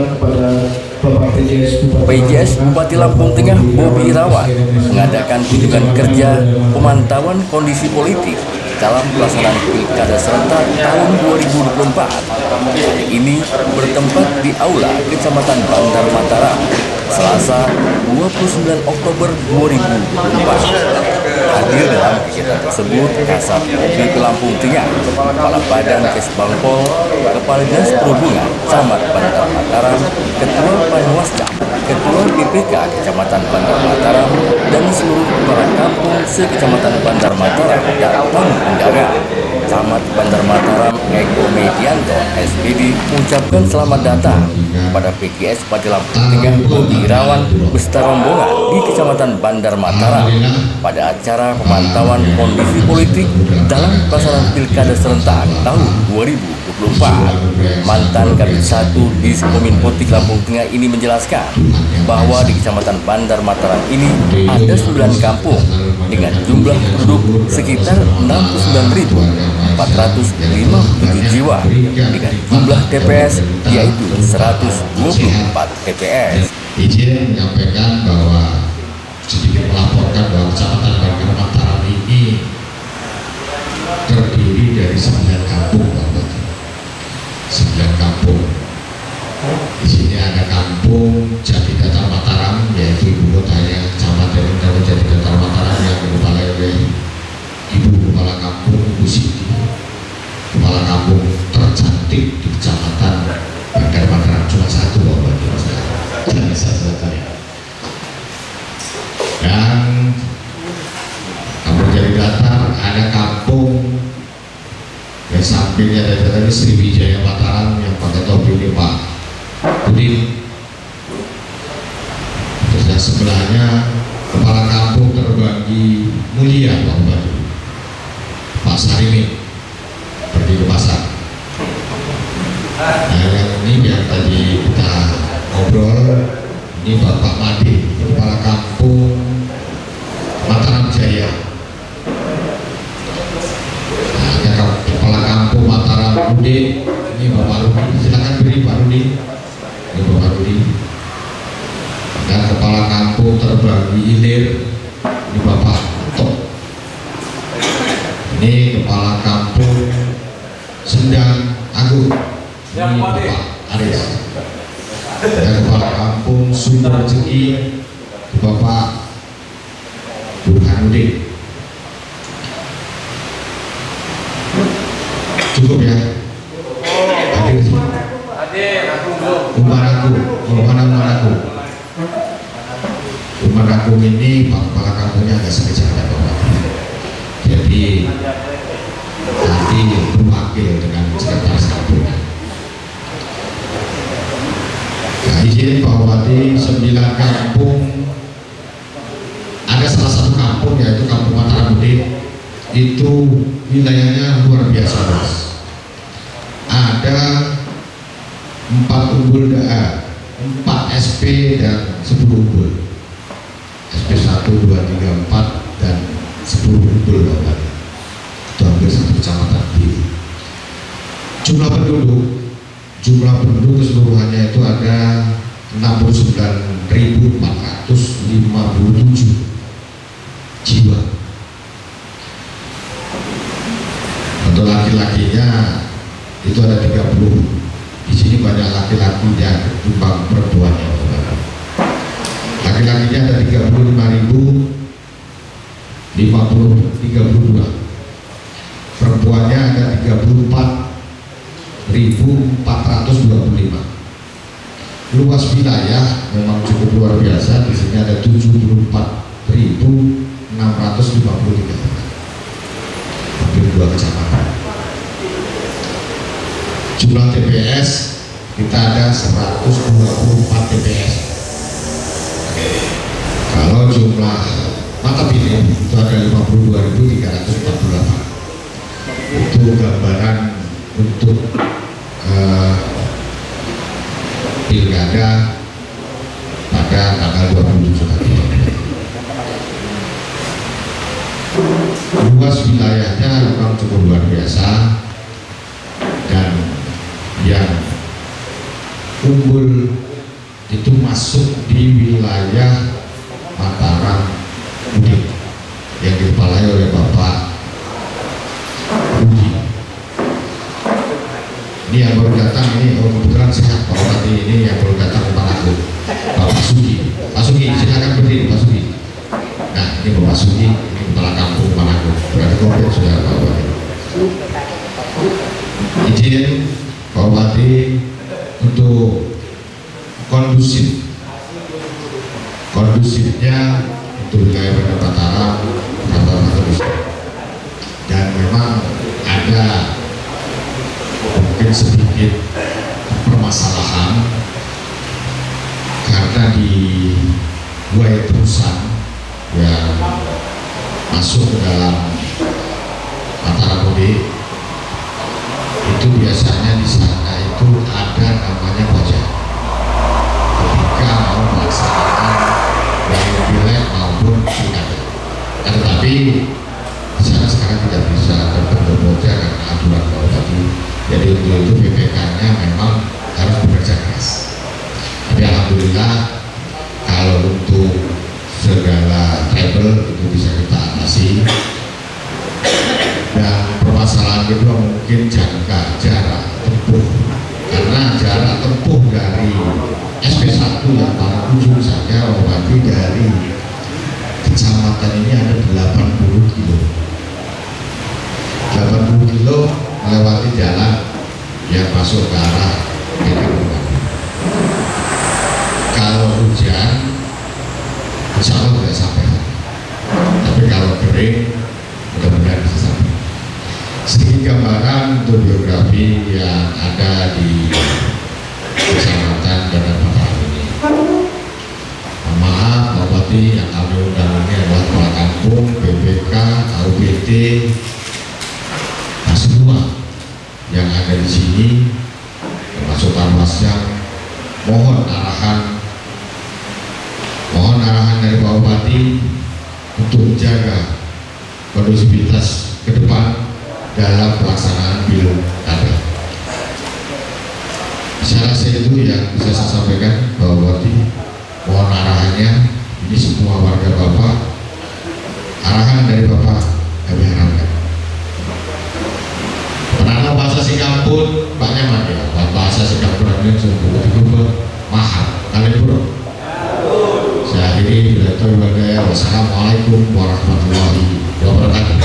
kepada Bapak PJS Bupati Lampung Tengah Bobi Irawan mengadakan kunjungan kerja pemantauan kondisi politik dalam pelaksanaan Pilkada serentak tahun 2024. Hari ini bertempat di Aula Kecamatan Bandar Mataram, Selasa 29 Oktober 2024. Hadir dalam kegiatan tersebut Kasat OPP Lampung Tengah, Kepala Badan Kesbangpol, Kepala Dinas Perhubungan Camat Bandar Mataram, Ketua Panwascam, Ketua PPK Kecamatan Bandar Mataram, dan seluruh kepala kampung se-Kecamatan Bandar Mataram dan tamu undangan. Camat Bandar Mataram Eko Medianto SPD mengucapkan selamat datang kepada PKS Bupati Lampung Tengah Bobi Irawan beserta rombongan di Kecamatan Bandar Mataram pada acara pemantauan kondisi politik dalam pelaksanaan Pilkada serentak tahun 2024. Mantan Kabid 1 Diskominfotik Lampung Tengah ini menjelaskan bahwa di Kecamatan Bandar Mataram ini ada 9 kampung dengan jumlah penduduk sekitar 69.457 jiwa dengan jumlah TPS yaitu 124 TPS. Izin menyampaikan bahwa sedikit melaporkan bahwa Kecamatan Bandar Mataram ini terdiri dari 9 kampung, Bapak. 9 kampung. Di sini ada kampung Jati Datar Mataram, yaitu ibu kotanya Kecamatan Jati Datar Mataram yang dikepalai oleh Ibu Kepala Kampung Ibu Siti, Kepala Kampung tercantik di Kecamatan Bandar Mataram, cuma satu, Bapak. Jangan satu-satunya. Dan kampung Jati Datar ada kampung yang sampingnya dari tadi Sriwijaya Mataram yang pakai topi ini Pak Udin. Terus yang sebelahnya Kepala Kampung Terbanggi Mulia Pak Bupati, Pak Sarimin pergi ke pasar. Nah yang ini yang tadi kita ngobrol ini Bapak Madi, Kepala Kampung Mataram Jaya. Nah, Kepala Kampung Mataram Udin, ini Bapak Rudi. Silakan beri Pak Rudi. Ini Bapak Rudi. Dan Kepala Kampung Terbanggi Ilir, ini Bapak Tok. Ini Kepala Kampung Sendang Agung, ini Bapak Aris. Dan Kepala Kampung Sumber Rezeki, Bapak Burhanuddin. Cukup ya? Hadir sih. Umaraku ini Pak Kepala Kampungnya agak sakit ada Bapak. Jadi nanti berwakil dengan sekretaris kampungnya. Nah, izin Pak Bupati, 9 kampung, ada salah satu kampung yaitu Kampung Mataram Udin, itu wilayahnya luar biasa luas. Ada 4 unggul 4 SP dan 10 unggul. SP 1, 2, 3, 4 dan 10 unggul Bapak. Itu hampir satu kecamatan di. Jumlah penduduk keseluruhannya itu ada 69.457 jiwa. Untuk laki-lakinya itu ada 30. Di sini banyak laki-laki yang ketimbang perempuannya. Laki-lakinya ada 35.032. Perempuannya ada 34.425. Luas wilayah memang cukup luar biasa. Di sini ada 74.653. Hampir 2 kecamatan. Jumlah TPS kita ada 124 TPS. Kalau jumlah mata pilih itu ada 52.348. Itu gambaran untuk pilkada pada tanggal 27 nanti. Luas wilayahnya memang cukup luar biasa, dan yang Umbul itu masuk di wilayah Mataram Udik yang dikepalai oleh Bapak Budi. Ini yang baru datang, ini kebetulan sehat Pak Bupati, ini yang baru datang Pak Aku, Bapak Sugi. Pak Sugi, silakan berdiri Pak Sugi. Nah, ini Bapak Sugi, ini kepala kampung Pak Aku. Berarti komplit sudah Pak Bupati. Izin Pak Bupati untuk kondusifnya untuk wilayah Banda Mataram rata-rata kondusif, dan memang ada mungkin sedikit permasalahan karena di buaya terusan yang masuk ke dalam Mataram Udik itu biasanya di sana itu ada namanya pojok ketika mau melaksanakan baik pileg maupun pilkada. Tetapi di sana sekarang tidak bisa terbentuk pojok karena aturan Pak Bupati. Jadi untuk itu PPK-nya memang harus bekerja keras. Tapi alhamdulillah kalau untuk segala travel itu bisa kita atasi. Dan permasalahan kedua mungkin jarak tempuh, karena jarak tempuh dari SP1 yang paling ujung saja berarti dari kecamatan ini ada 80 kilo. 80 kilo melewati jalan yang masuk ke arah Medan. Kalau hujan insya Allah tidak sampai, tapi kalau kering mudah-mudahan bisa sampai. Sedikit gambaran untuk biografi yang ada di Kecamatan Banda Mataram ini. Maaf Pak Bupati, yang kami undang ini adalah kepala kampung, BPK, KUPT, nah semua yang ada di sini termasuk Panwascam. Mohon arahan dari Pak Bupati untuk menjaga kondusivitas ke depan dalam pelaksanaan pilkada. Saya rasa itu yang bisa saya sampaikan Pak Bupati. Mohon arahannya, ini semua warga Bapak, arahan dari Bapak kami harapkan. Penanam bahasa Singapura Pak Nyaman ya, bahasa Singapura ini sungguh mahal. Kalian bro. Saya akhiri bila itu ibadah. Wassalamualaikum warahmatullahi wabarakatuh.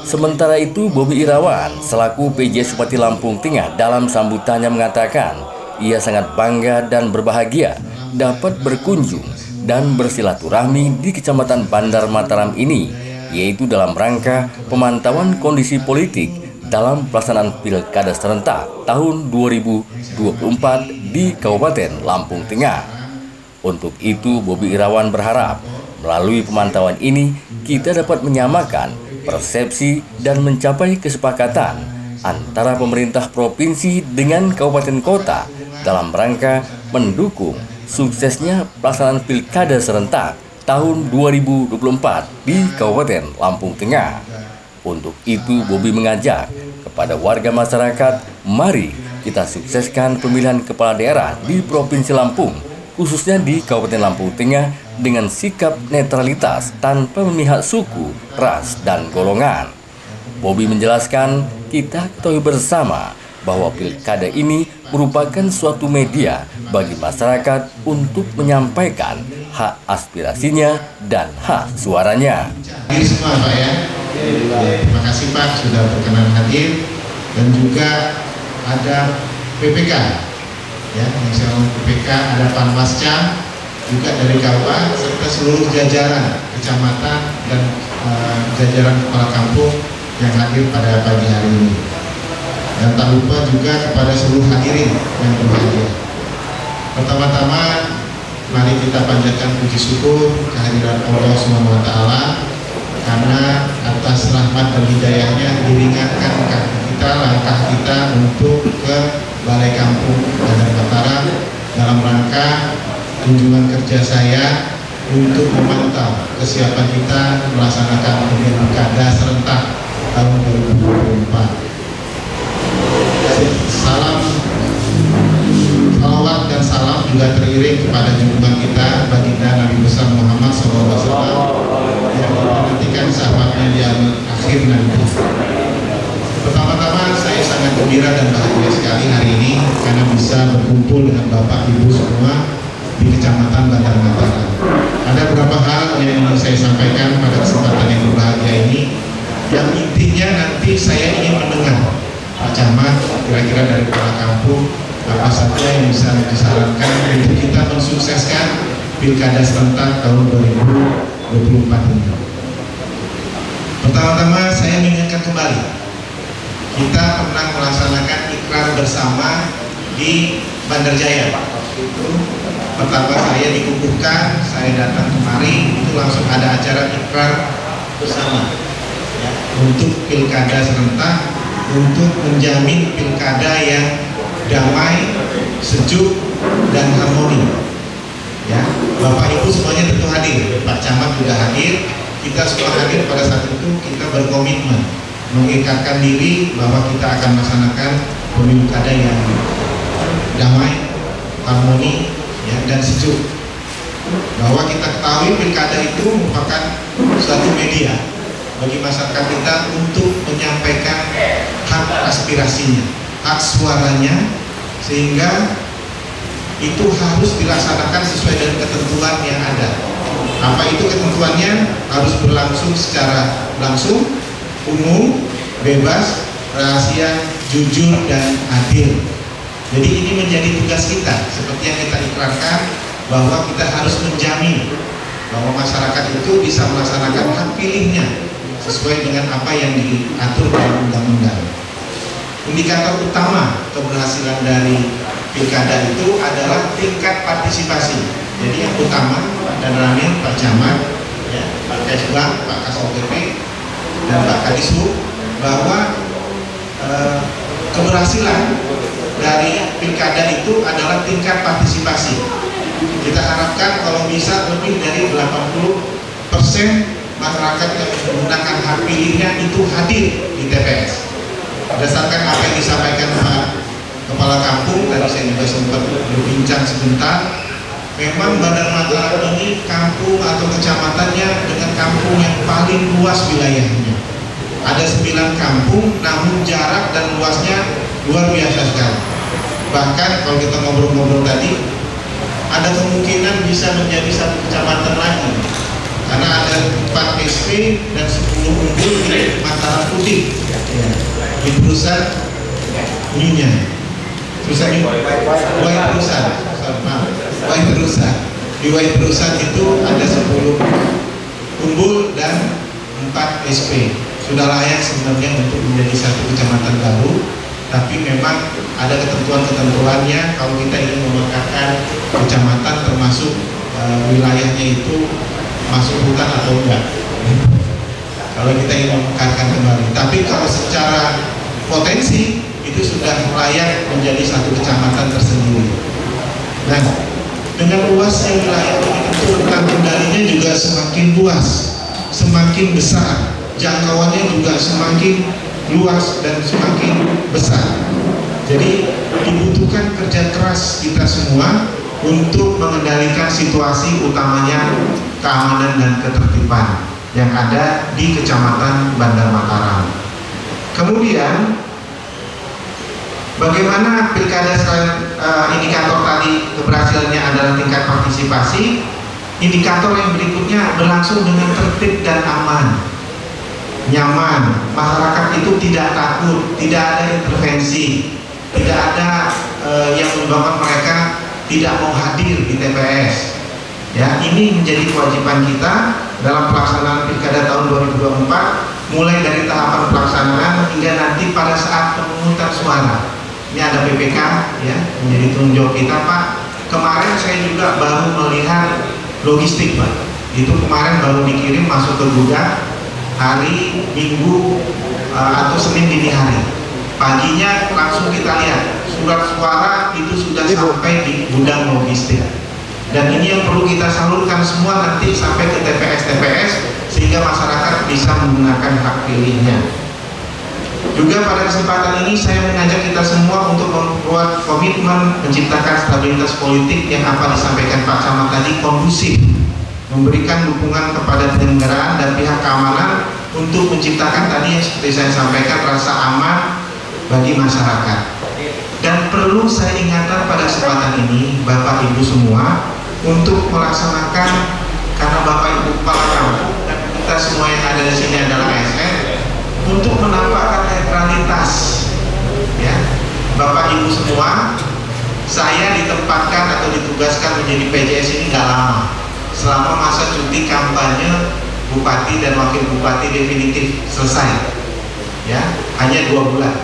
Sementara itu, Bobi Irawan selaku PJ Bupati Lampung Tengah dalam sambutannya mengatakan ia sangat bangga dan berbahagia dapat berkunjung dan bersilaturahmi di Kecamatan Bandar Mataram ini, yaitu dalam rangka pemantauan kondisi politik dalam pelaksanaan Pilkada serentak tahun 2024 di Kabupaten Lampung Tengah. Untuk itu, Bobi Irawan berharap melalui pemantauan ini kita dapat menyamakan persepsi dan mencapai kesepakatan antara pemerintah provinsi dengan kabupaten kota dalam rangka mendukung suksesnya pelaksanaan Pilkada serentak tahun 2024 di Kabupaten Lampung Tengah. Untuk itu, Bobi mengajak kepada warga masyarakat, mari kita sukseskan pemilihan kepala daerah di Provinsi Lampung, khususnya di Kabupaten Lampung Tengah dengan sikap netralitas tanpa memihak suku, ras, dan golongan. Bobi menjelaskan, kita ketahui bersama bahwa pilkada ini merupakan suatu media bagi masyarakat untuk menyampaikan hak aspirasinya dan hak suaranya. Ini semua Pak ya. Terima kasih Pak sudah berkenan hadir, dan juga ada PPK ya, yang saya PPK, ada Panwascam juga dari KUA serta seluruh jajaran kecamatan dan jajaran kepala kampung yang hadir pada pagi hari ini. Dan tak lupa juga kepada seluruh hadirin yang berbahagia. Pertama-tama mari kita panjatkan puji syukur kehadiran Allah SWT, karena atas rahmat dan hidayahnya diringankan langkah kita untuk ke Balai Kampung Bandar Mataram dalam rangka kunjungan kerja saya untuk memantau kesiapan kita melaksanakan pilkada serentak tahun 2024. juga teriring kepada junjungan kita baginda Nabi besar Muhammad SAW yang menantikan sahabatnya di akhir nanti. Pertama-tama saya sangat gembira dan bahagia sekali hari ini karena bisa berkumpul dengan Bapak Ibu semua di Kecamatan Bandar Mataram. Ada beberapa hal yang ingin saya sampaikan pada kesempatan yang berbahagia ini. Yang intinya nanti saya ingin mendengar Pak Camat kira-kira dari kepala kampung apa saja yang bisa disarankan untuk kita mensukseskan Pilkada serentak tahun 2024 ini. Pertama-tama saya mengingatkan kembali, kita pernah melaksanakan ikrar bersama di Bandar Jaya. Pertama saya dikukuhkan, saya datang kemari, itu langsung ada acara ikrar bersama ya, untuk Pilkada serentak, untuk menjamin Pilkada yang damai, sejuk, dan harmoni. Ya, Bapak Ibu semuanya tentu hadir, Pak Camat juga hadir, kita semua hadir pada saat itu. Kita berkomitmen mengikatkan diri bahwa kita akan melaksanakan Pilkada yang damai, harmoni, ya, dan sejuk. Bahwa kita ketahui Pilkada itu merupakan suatu media bagi masyarakat kita untuk menyampaikan hak aspirasinya, hak suaranya, sehingga itu harus dilaksanakan sesuai dengan ketentuan yang ada. Apa itu ketentuannya? Harus berlangsung secara langsung, umum, bebas, rahasia, jujur, dan adil. Jadi ini menjadi tugas kita, seperti yang kita ikrarkan, bahwa kita harus menjamin bahwa masyarakat itu bisa melaksanakan hak pilihnya sesuai dengan apa yang diatur dalam undang-undang. Indikator utama keberhasilan dari Pilkada itu adalah tingkat partisipasi. Jadi yang utama dan Ramil, Pak Camat, ya, Pak Kesbang, Pak Kasoppp, dan Pak Kadishub, bahwa keberhasilan dari Pilkada itu adalah tingkat partisipasi. Kita harapkan kalau bisa lebih dari 80% masyarakat yang menggunakan hak pilihnya itu hadir di TPS. Berdasarkan apa yang disampaikan Pak Kepala Kampung, tadi saya juga sempat berbincang sebentar, memang Bandar Mataram ini kampung atau kecamatannya dengan kampung yang paling luas wilayahnya. Ada 9 kampung, namun jarak dan luasnya luar biasa sekali. Bahkan kalau kita ngobrol-ngobrol tadi, ada kemungkinan bisa menjadi satu kecamatan lagi, karena ada 4 SP dan 10 unggul di Mataram Putih, ya, di perusahaan Nyunya, perusahaan di Wai perusahaan itu ada 10 unggul dan 4 SP. Sudah layak sebenarnya untuk menjadi satu kecamatan baru, tapi memang ada ketentuan-ketentuannya kalau kita ingin memekatkan kecamatan, termasuk wilayahnya itu masuk hutan atau enggak, kalau kita ingin memekatkan kembali. Tapi kalau secara potensi itu sudah layak menjadi satu kecamatan tersendiri. Nah, dengan luasnya wilayah ini tentu rentang kendalinya juga semakin luas, semakin besar, jangkauannya juga semakin luas dan semakin besar. Jadi dibutuhkan kerja keras kita semua untuk mengendalikan situasi, utamanya keamanan dan ketertiban yang ada di Kecamatan Bandar Mataram. Kemudian bagaimana Pilkada selain indikator tadi keberhasilannya adalah tingkat partisipasi, indikator yang berikutnya berlangsung dengan tertib dan aman, nyaman. Masyarakat itu tidak takut, tidak ada intervensi, tidak ada yang menyebabkan mereka tidak mau hadir di TPS. Ya, ini menjadi kewajiban kita dalam pelaksanaan Pilkada tahun 2024, mulai dari tahapan pelaksanaan hingga nanti pada saat pemungutan suara. Ini ada PPK, ya, menjadi tanggung jawab kita, Pak. Kemarin saya juga baru melihat logistik, Pak. Itu kemarin baru dikirim masuk ke gudang hari Minggu atau Senin dini hari. Paginya langsung kita lihat surat suara itu sudah sampai di gudang logistik. Dan ini yang perlu kita salurkan semua nanti sampai ke TPS-TPS sehingga masyarakat bisa menggunakan hak pilihnya. Juga pada kesempatan ini saya mengajak kita semua untuk membuat komitmen menciptakan stabilitas politik yang apa disampaikan Pak Camat tadi kondusif, memberikan dukungan kepada penyelenggaraan dan pihak keamanan untuk menciptakan tadi yang seperti saya sampaikan rasa aman bagi masyarakat. Dan perlu saya ingatkan pada kesempatan ini Bapak Ibu semua untuk melaksanakan, karena Bapak Ibu kepala kampung dan kita semua yang ada di sini adalah ASN, untuk menampakkan netralitas. Ya, Bapak Ibu semua, saya ditempatkan atau ditugaskan menjadi PJS ini nggak lama, selama masa cuti kampanye Bupati dan Wakil Bupati definitif selesai. Ya, hanya 2 bulan.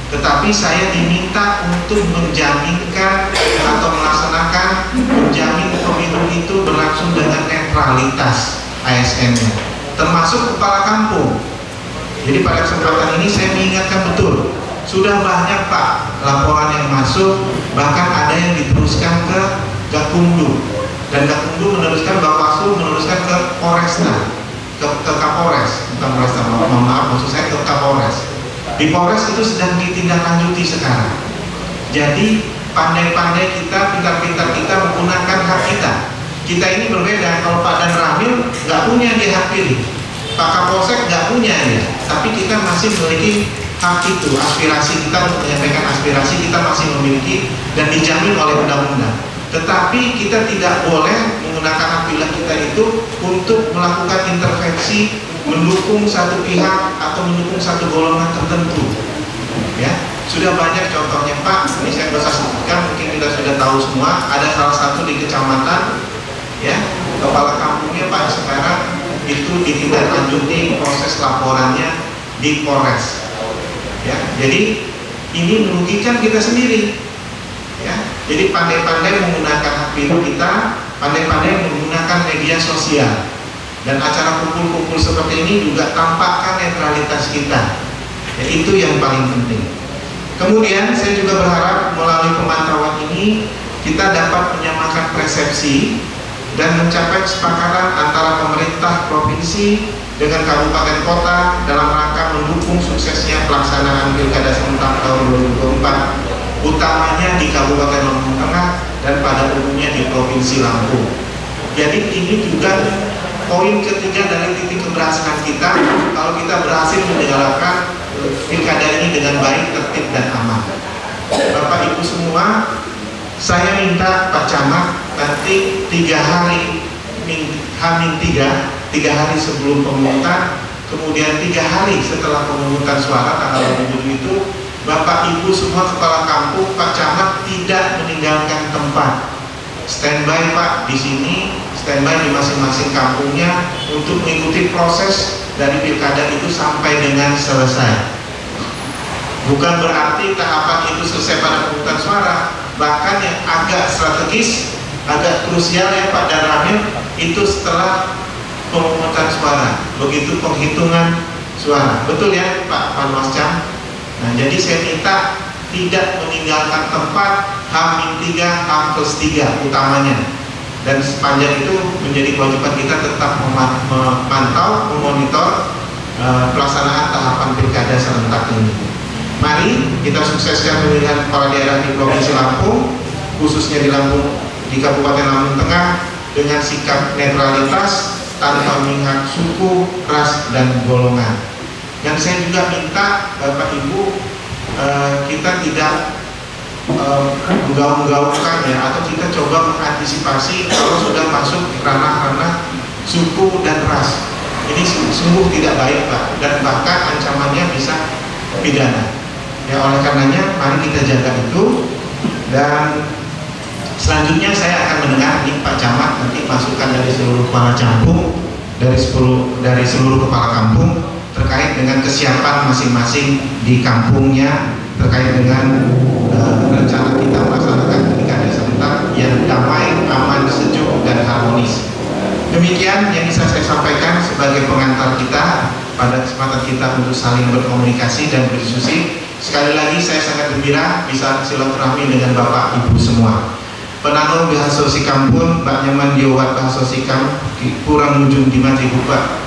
Tetapi saya diminta untuk menjaminkan atau melaksanakan menjamin pemilu itu berlangsung dengan netralitas ASN-nya, termasuk kepala kampung. Jadi pada kesempatan ini saya mengingatkan betul, sudah banyak Pak laporan yang masuk, bahkan ada yang diteruskan ke Gakumdu, dan Gakumdu meneruskan, Bawaslu meneruskan ke Polresta, ke Kapolres, bukan Polresta, maaf maksud saya ke Kapolres. Di Polres itu sedang ditindaklanjuti sekarang. Jadi pandai-pandai kita, pintar-pintar kita menggunakan hak kita. Kita ini berbeda. Kalau Pak Dan Ramil nggak punya dia hak pilih, Pak Kapolsek nggak punya dia, tapi kita masih memiliki hak itu. Aspirasi kita untuk menyampaikan aspirasi kita masih memiliki dan dijamin oleh undang-undang. Tetapi kita tidak boleh menggunakan hak pilih kita itu untuk melakukan intervensi, mendukung satu pihak atau mendukung satu golongan tertentu. Ya, sudah banyak contohnya Pak. Ini saya bisa sebutkan, mungkin kita sudah tahu semua. Ada salah satu di kecamatan, ya, kepala kampungnya Pak sekarang itu ditindaklanjuti proses laporannya di Polres. Ya, jadi ini merugikan kita sendiri. Ya, jadi pandai-pandai menggunakan hak pilih kita, pandai-pandai menggunakan media sosial. Dan acara kumpul-kumpul seperti ini juga tampakkan netralitas kita. Ya, itu yang paling penting. Kemudian saya juga berharap melalui pemantauan ini kita dapat menyamakan persepsi dan mencapai kesepakatan antara pemerintah provinsi dengan kabupaten kota dalam rangka mendukung suksesnya pelaksanaan Pilkada serentak tahun 2024, utamanya di Kabupaten Lampung Tengah dan pada umumnya di Provinsi Lampung. Jadi ini juga poin ketiga dari titik keberhasilan kita, kalau kita berhasil menjalankan pilkada ini dengan baik, tertib dan aman. Bapak Ibu semua, saya minta Pak Camat nanti 3 hari tiga hari sebelum pemungutan, kemudian 3 hari setelah pemungutan suara tanggal 27 itu, Bapak Ibu semua kepala kampung, Pak Camat tidak meninggalkan tempat. Standby Pak di sini, standby di masing-masing kampungnya untuk mengikuti proses dari pilkada itu sampai dengan selesai. Bukan berarti tahapan itu selesai pada pemungutan suara, bahkan yang agak strategis, agak krusial ya Pak Dan Ramil, itu setelah pemungutan suara, begitu penghitungan suara. Betul ya Pak Panwascam? Nah, jadi saya minta tidak meninggalkan tempat H-3, H+3 utamanya, dan sepanjang itu menjadi kewajiban kita tetap memantau, memonitor pelaksanaan tahapan pilkada serentak ini. Mari kita sukseskan pemilihan kepala daerah di Provinsi Lampung, khususnya di Lampung, di Kabupaten Lampung Tengah, dengan sikap netralitas tanpa melihat suku, ras, dan golongan. Dan saya juga minta Bapak Ibu, kita tidak menggaung-gaungkan ya, atau kita coba mengantisipasi kalau sudah masuk ranah-ranah suku dan ras. Ini sungguh tidak baik Pak, dan bahkan ancamannya bisa pidana. Ya, oleh karenanya mari kita jaga itu. Dan selanjutnya saya akan mendengar nih Pak Camat nanti masukan dari seluruh kepala kampung, dari seluruh kepala kampung terkait dengan kesiapan masing-masing di kampungnya terkait dengan rencana kita melaksanakan pilkada serentak yang damai, aman, sejuk, dan harmonis. Demikian yang bisa saya sampaikan sebagai pengantar kita pada kesempatan kita untuk saling berkomunikasi dan berdiskusi. Sekali lagi saya sangat gembira bisa silaturahmi dengan Bapak Ibu semua. Penanggung Bahasa Sikampun, Mbak Nyaman Diowat Bahasa Sikam, kurang ujung di Mati Buka.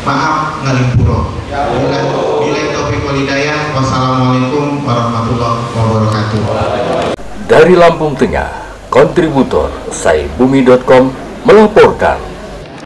Maaf ngalimpuro. Bila topik wal hidayah. Wassalamualaikum warahmatullahi wabarakatuh. Dari Lampung Tengah, kontributor saibumi.com melaporkan.